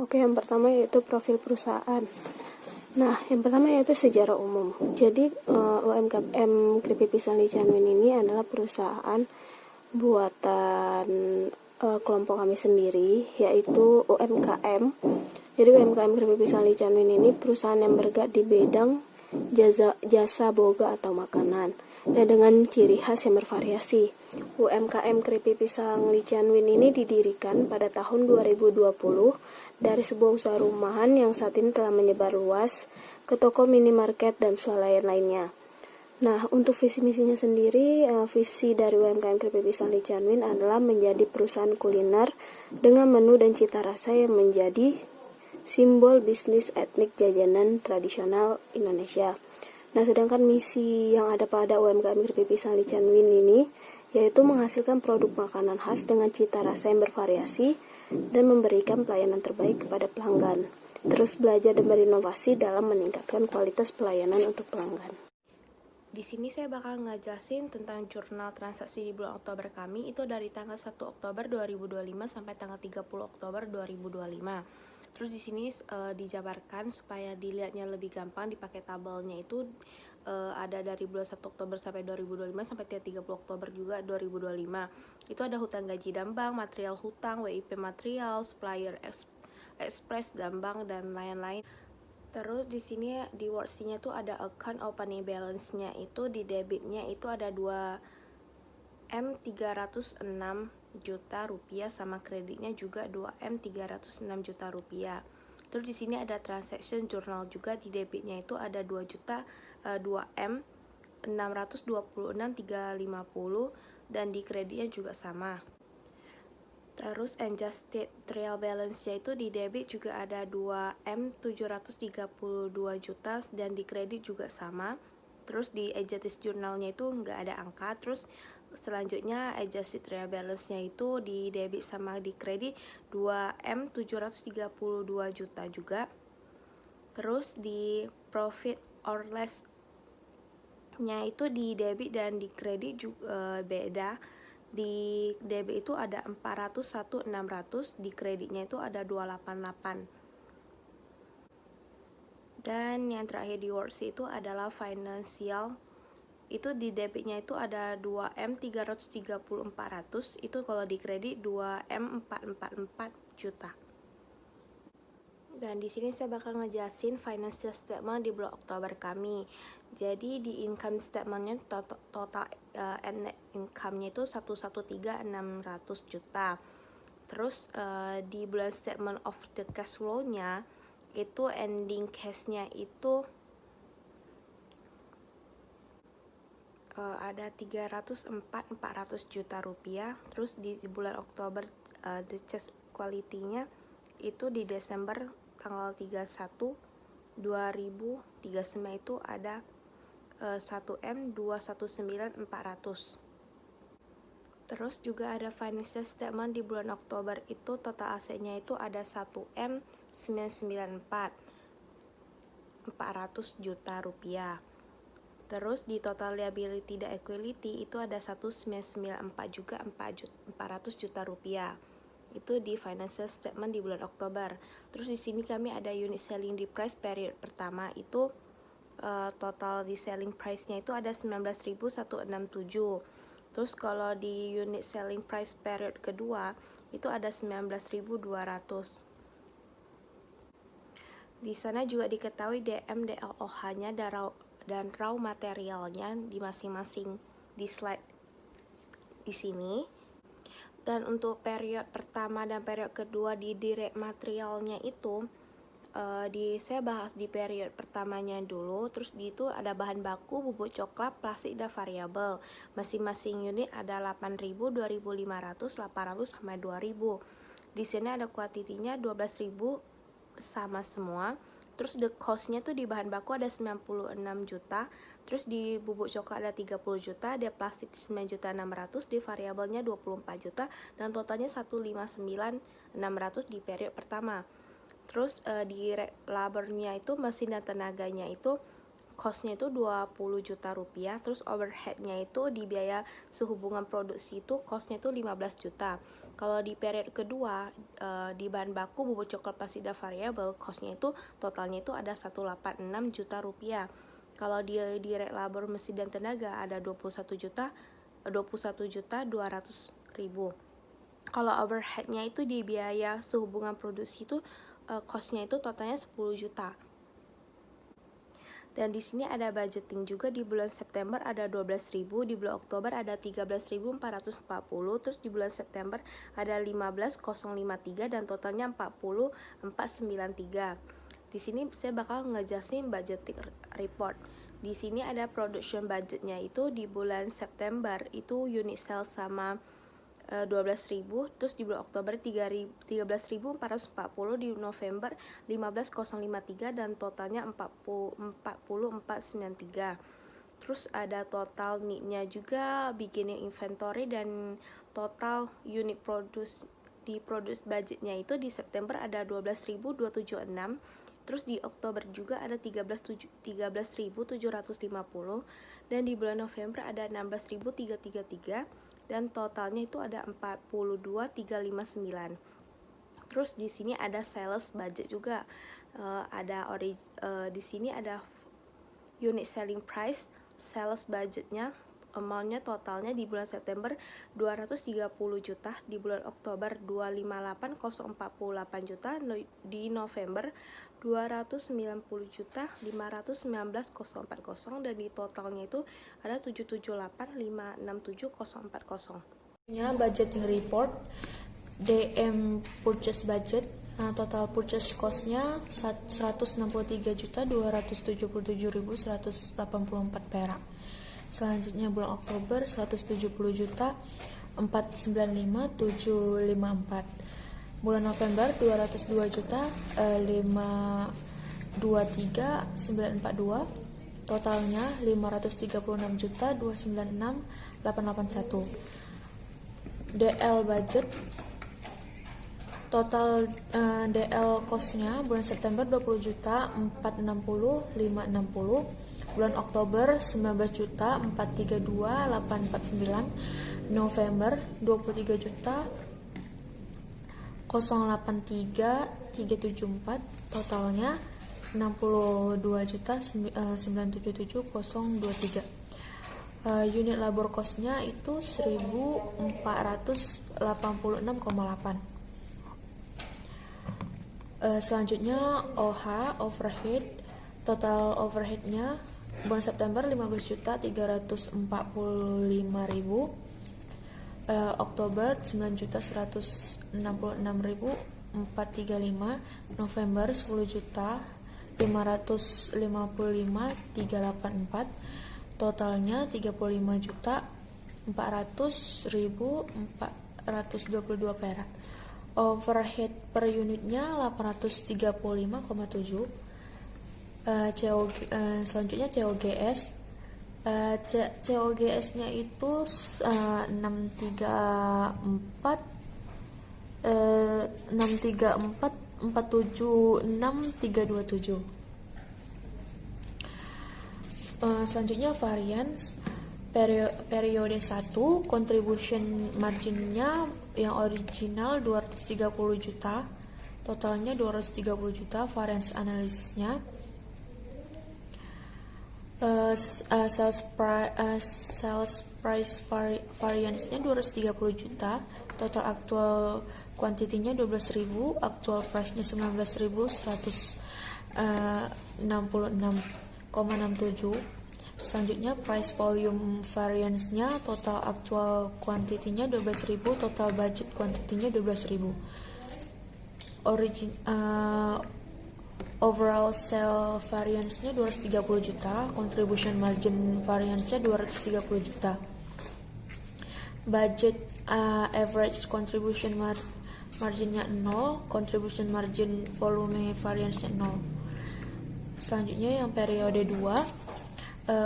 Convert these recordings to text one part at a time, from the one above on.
Oke, yang pertama yaitu profil perusahaan. Nah, yang pertama yaitu sejarah umum. Jadi, UMKM Keripik Pisang Licanwin ini adalah perusahaan buatan kelompok kami sendiri, yaitu UMKM. Jadi, UMKM Keripik Pisang Licanwin ini perusahaan yang bergerak di bidang jasa boga atau makanan. Dan dengan ciri khas yang bervariasi. UMKM Keripik Pisang Licanwin ini didirikan pada tahun 2020 dari sebuah usaha rumahan yang saat ini telah menyebar luas ke toko minimarket dan swalayan lainnya. Nah, untuk visi misinya sendiri, visi dari UMKM Keripik Pisang Licanwin adalah menjadi perusahaan kuliner dengan menu dan cita rasa yang menjadi simbol bisnis etnik jajanan tradisional Indonesia. Nah, sedangkan misi yang ada pada UMKM Keripik Pisang Licanwin ini yaitu menghasilkan produk makanan khas dengan cita rasa yang bervariasi dan memberikan pelayanan terbaik kepada pelanggan. Terus belajar dan berinovasi dalam meningkatkan kualitas pelayanan untuk pelanggan. Di sini saya bakal ngejelasin tentang jurnal transaksi di bulan Oktober kami, itu dari tanggal 1 Oktober 2025 sampai tanggal 30 Oktober 2025. Terus di sini dijabarkan supaya dilihatnya lebih gampang, dipakai tabelnya itu ada dari bulan 1 Oktober sampai 2025 sampai 30 Oktober juga 2025. Itu ada hutang gaji dan bank, material hutang, WIP material, supplier express dan bank dan lain-lain. Terus di sini di worksheet-nya tuh ada account opening balance-nya, itu di debitnya itu ada 2M306 juta rupiah sama kreditnya juga 2M306 juta rupiah. Terus di sini ada transaction journal juga, di debitnya itu ada 2M626.350 dan di kreditnya juga sama. Terus adjusted trial balance-nya itu di debit juga ada 2M732 juta dan di kredit juga sama. Terus di adjusted journal-nya itu nggak ada angka. Terus selanjutnya adjusted trial balance-nya itu di debit sama di kredit 2M732 juta juga. Terus di profit or loss-nya itu di debit dan di kredit juga beda. Di debit itu ada 401.600, di kreditnya itu ada 288. Dan yang terakhir di worksheet itu adalah financial. Itu di debitnya itu ada 2M330.400, itu kalau di kredit 2M444 juta. Dan di sini saya bakal ngejelasin financial statement di bulan Oktober kami. Jadi di income statementnya total net income-nya itu 113.600 juta. Terus di bulan statement of the cash flow-nya itu ending cash-nya itu ada 304.400 juta rupiah. Terus di bulan Oktober the cash quality-nya itu di Desember tanggal 31 2039 itu ada 1M219400. Terus juga ada financial statement di bulan Oktober itu total asetnya itu ada 1M994 juta rupiah. Terus di total liability dan equity itu ada 1994 juga 400 juta rupiah. Itu di financial statement di bulan Oktober. Terus di sini kami ada unit selling di price period pertama itu total di selling price-nya itu ada 19.167. Terus kalau di unit selling price period kedua itu ada 19.200. Di sana juga diketahui DM DLOH-nya dan raw materialnya di masing-masing di slide di sini. Dan untuk period pertama dan period kedua di direct materialnya itu saya bahas di period pertamanya dulu. Terus di itu ada bahan baku, bubuk coklat, plastik, dan variabel. Masing-masing unit ada 8.000, 2.500, 800 sampai 2.000. Di sini ada kuantitinya 12.000 sama semua. Terus the cost-nya tuh di bahan baku ada 96 juta. Terus di bubuk coklat ada 30 juta, di plastik 9.600.000, di variabelnya 24 juta, dan totalnya 159.600 di periode pertama. Terus di labornya itu mesin dan tenaganya itu cost-nya itu 20 juta rupiah, terus overhead-nya itu di biaya sehubungan produksi itu cost-nya itu 15 juta. Kalau di periode kedua, di bahan baku bubuk coklat pasida variabel, cost-nya itu totalnya itu ada 186 juta rupiah. Kalau di direct labor mesin dan tenaga ada 21 juta 200.000. Kalau overhead-nya itu di biaya sehubungan produksi itu cost-nya itu totalnya 10 juta. Dan di sini ada budgeting juga. Di bulan September ada 12.000, di bulan Oktober ada 13.440, terus di bulan September ada 15.053 dan totalnya 40.493. Di sini saya bakal ngejelasin budgeting report. Di sini ada production budgetnya itu di bulan September itu unit sales sama 12.000, terus di bulan Oktober 13.440, di November 15.053 dan totalnya 40.493. Terus ada total need-nya juga, beginning inventory dan total unit produce budgetnya itu di September ada 12.276, terus di Oktober juga ada 13.750 dan di bulan November ada 16.333 dan totalnya itu ada 42.359. Terus di sini ada sales budget juga. Di sini ada unit selling price, sales budgetnya, amountnya totalnya di bulan September 230 juta, di bulan Oktober 258.048 juta, di November 290 juta 519.040 dan di totalnya itu ada 778.567.040. Budgeting report DM purchase budget, total purchase cost-nya 163.277.184 perak. Selanjutnya bulan Oktober 170.495.754. Bulan November 202.523.942. Totalnya 536.296.881. DL budget, total DL cost-nya bulan September 20.460.560, bulan Oktober 19.432.849, November 23.083.374, totalnya 62.977.023. Unit labor cost-nya itu 1.486,8. Selanjutnya OH, overhead, total overhead-nya bulan September 15.345.000, Oktober 9.166.435, November 10.555.384, totalnya 35.400.422 perak. Overhead per unitnya 835,7. Selanjutnya COGS. COGS-nya itu 634.476.327. Selanjutnya variance periode 1, contribution marginnya yang original 230 juta, totalnya 230 juta. Variance analisisnya sales price variance-nya 230 juta, total actual quantity-nya 12.000, actual price-nya 19.166,67. Selanjutnya price volume variance-nya, total actual quantity-nya 12.000, total budget quantity-nya 12.000. Overall sale variance-nya 230 juta, contribution margin variance-nya 230 juta. Budget average contribution margin-nya 0, contribution margin volume variance-nya 0. Selanjutnya yang periode 2,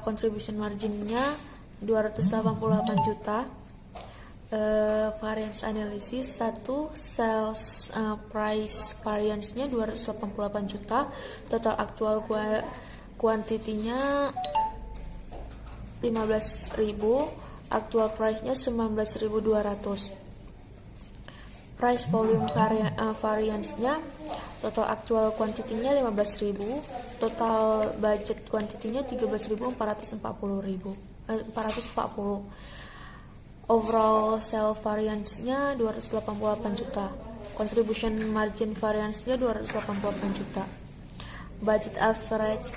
contribution margin-nya 288 juta. Variance analysis 1, sales price variance-nya 288 juta, total actual kuantitinya 15.000, actual price-nya 19.200. Price volume variance-nya, total actual quantity-nya 15.000, total budget quantity-nya 13.440. Overall sale variance-nya 288 juta. Contribution margin variance-nya 288 juta. Budget average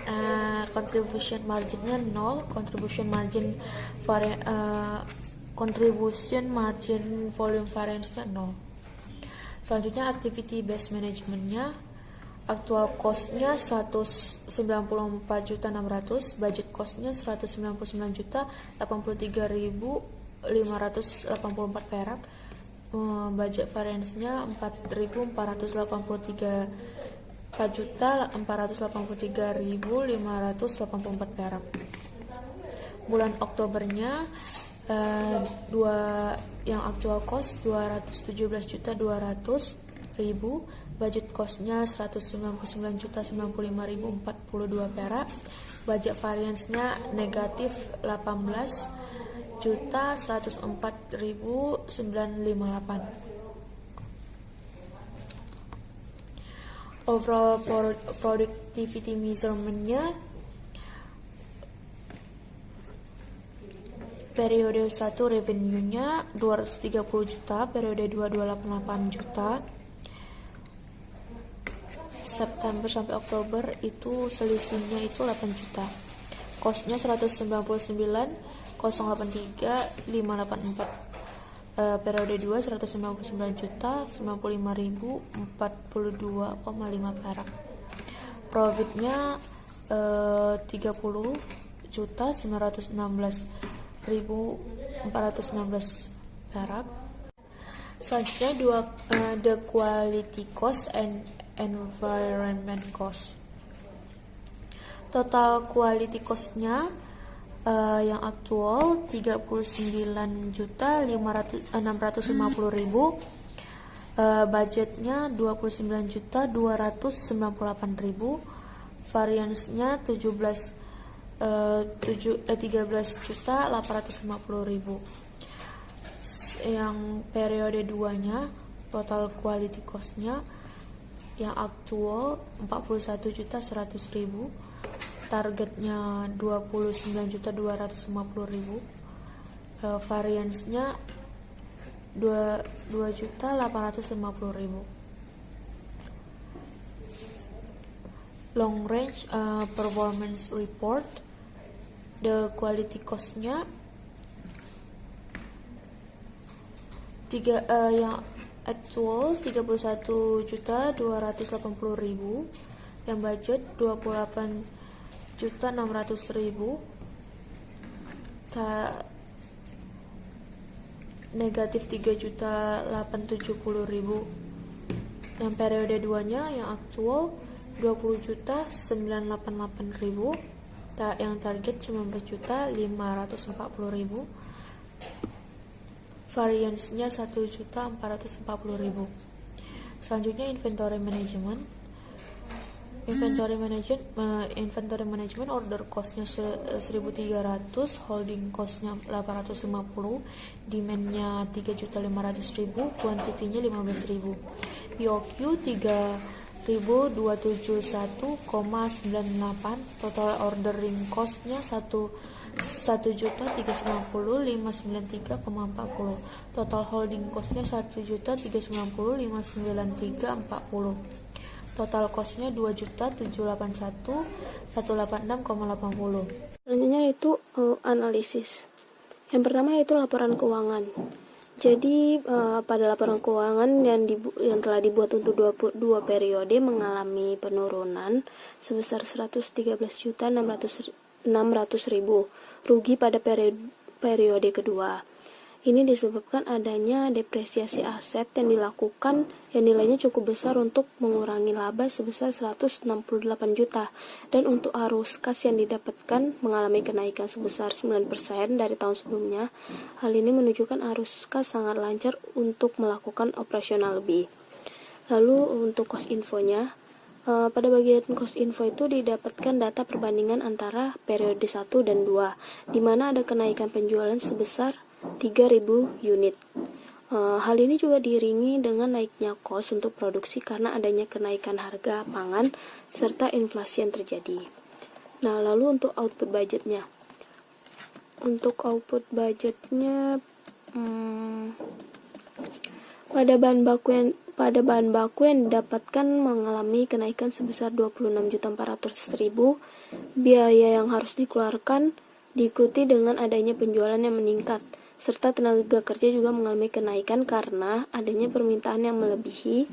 contribution margin-nya 0, contribution margin volume variance-nya 0. Selanjutnya activity based management-nya, actual cost-nya 194.600, budget cost-nya 199.083.584 perak, budget variance-nya 4.483.584 perak. Bulan Oktobernya yang actual cost 217.200.000, budget costnya 199.095.042 perak, budget variance-nya negatif 18.104.958. Overall productivity measurement-nya, periode 1 revenue-nya 230 juta, periode 2 288 juta. September sampai Oktober itu selisihnya itu 8 juta. Cost-nya 199.083.584. Periode 2 199 juta 95.042,5 perak. Profitnya 30 juta 916.416 perak. Selanjutnya the quality cost and environment cost. Total quality cost-nya yang aktual 39.650.000, budgetnya 29.298.000, variance-nya 13.850.000. Yang periode 2-nya total quality cost-nya yang aktual 41.100.000, targetnya 29.250.000, variance-nya 2.850.000. Long range performance report, the quality cost-nya yang actual 31.280.000, yang budget 28.600.000, negatif 3.870.000. Yang periode 2-nya yang aktual 20.988.000, yang target 19.540.000, variance-nya 1.440.000. Selanjutnya inventory management. Inventory management order cost-nya 1.300, holding cost-nya 850, demand-nya 3.500.000, quantity-nya 15.000. EOQ 3.271,98, total ordering cost-nya 1.390.593,40, total holding cost-nya 1.390.593,40, total cost-nya 2.781.186,80. Selanjutnya itu analisis. Yang pertama yaitu laporan keuangan. Jadi pada laporan keuangan yang telah dibuat untuk dua periode mengalami penurunan sebesar 113.600.000 rugi pada periode kedua. Ini disebabkan adanya depresiasi aset yang dilakukan yang nilainya cukup besar untuk mengurangi laba sebesar 168 juta, dan untuk arus kas yang didapatkan mengalami kenaikan sebesar 9% dari tahun sebelumnya. Hal ini menunjukkan arus kas sangat lancar untuk melakukan operasional lebih. Lalu untuk cost infonya, Pada bagian cost info itu didapatkan data perbandingan antara periode 1 dan 2, di mana ada kenaikan penjualan sebesar 3.000 unit. Hal ini juga diiringi dengan naiknya cost untuk produksi karena adanya kenaikan harga pangan serta inflasi yang terjadi. Nah, lalu untuk output budgetnya. Untuk output budgetnya, pada bahan baku yang didapatkan mengalami kenaikan sebesar 26.400.000. Biaya yang harus dikeluarkan diikuti dengan adanya penjualan yang meningkat, serta tenaga kerja juga mengalami kenaikan karena adanya permintaan yang melebihi,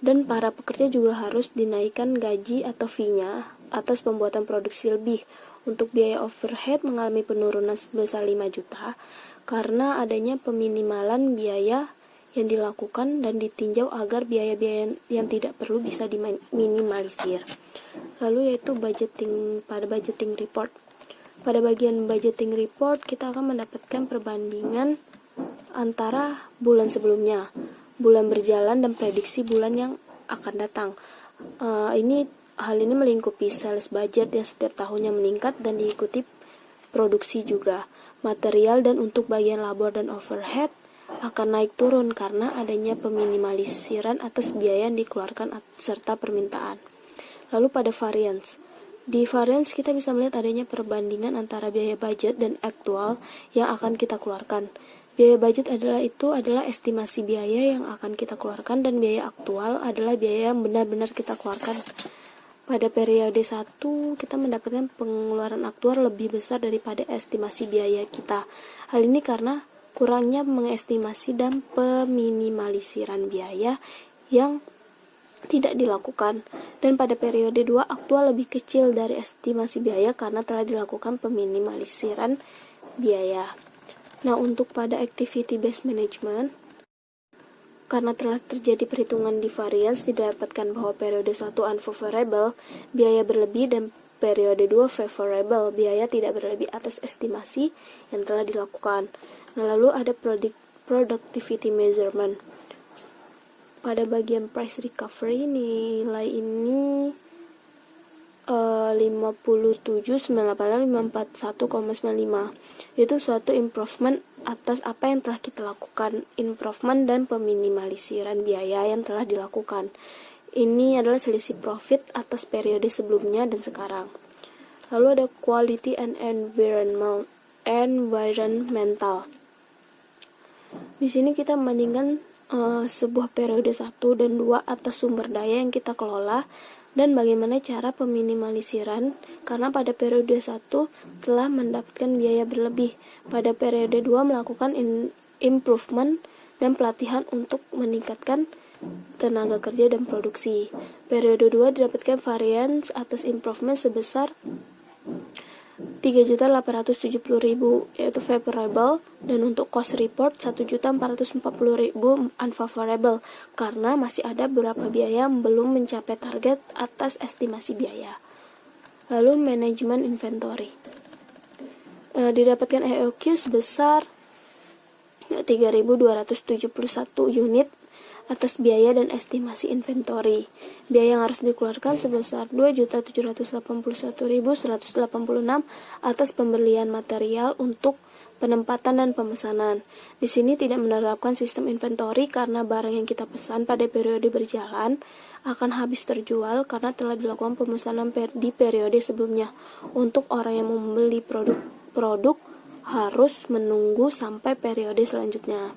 dan para pekerja juga harus dinaikkan gaji atau fee-nya atas pembuatan produksi lebih. Untuk biaya overhead mengalami penurunan sebesar 5 juta karena adanya peminimalan biaya yang dilakukan dan ditinjau agar biaya-biaya yang tidak perlu bisa diminimalisir. Lalu yaitu budgeting report. Pada bagian budgeting report kita akan mendapatkan perbandingan antara bulan sebelumnya, bulan berjalan, dan prediksi bulan yang akan datang. Hal ini melingkupi sales budget yang setiap tahunnya meningkat dan diikuti produksi juga. Material dan untuk bagian labor dan overhead akan naik turun karena adanya peminimalisasiran atas biaya yang dikeluarkan serta permintaan. Lalu pada variance. Di variance kita bisa melihat adanya perbandingan antara biaya budget dan aktual yang akan kita keluarkan. Biaya budget adalah estimasi biaya yang akan kita keluarkan, dan biaya aktual adalah biaya yang benar-benar kita keluarkan. Pada periode 1 kita mendapatkan pengeluaran aktual lebih besar daripada estimasi biaya kita. Hal ini karena kurangnya mengestimasi dan peminimalisasiran biaya yang tidak dilakukan. Dan pada periode 2 aktual lebih kecil dari estimasi biaya karena telah dilakukan peminimalisasiran biaya. Nah, untuk pada activity based management, karena telah terjadi perhitungan di variance, didapatkan bahwa periode 1 unfavorable, biaya berlebih, dan periode 2 favorable, biaya tidak berlebih atas estimasi yang telah dilakukan. Nah, lalu ada productivity measurement. Pada bagian price recovery, nilai ini 57,985, itu suatu improvement atas apa yang telah kita lakukan, improvement dan peminimalisasiran biaya yang telah dilakukan. Ini adalah selisih profit atas periode sebelumnya dan sekarang. Lalu ada quality and environmental. Di sini kita membandingkan sebuah periode 1 dan 2 atas sumber daya yang kita kelola dan bagaimana cara peminimalisasiran, karena pada periode 1 telah mendapatkan biaya berlebih, pada periode 2 melakukan improvement dan pelatihan untuk meningkatkan tenaga kerja dan produksi. Periode 2 didapatkan variance atas improvement sebesar 3.870.000 yaitu favorable, dan untuk cost report 1.440.000 unfavorable karena masih ada beberapa biaya yang belum mencapai target atas estimasi biaya. Lalu manajemen inventory, didapatkan EOQ sebesar 3.271 unit atas biaya dan estimasi inventory. Biaya yang harus dikeluarkan sebesar 2.781.186 atas pembelian material untuk penempatan dan pemesanan. Di sini tidak menerapkan sistem inventory karena barang yang kita pesan pada periode berjalan akan habis terjual karena telah dilakukan pemesanan di periode sebelumnya. Untuk orang yang membeli produk harus menunggu sampai periode selanjutnya.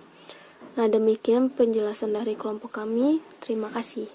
Nah, demikian penjelasan dari kelompok kami. Terima kasih.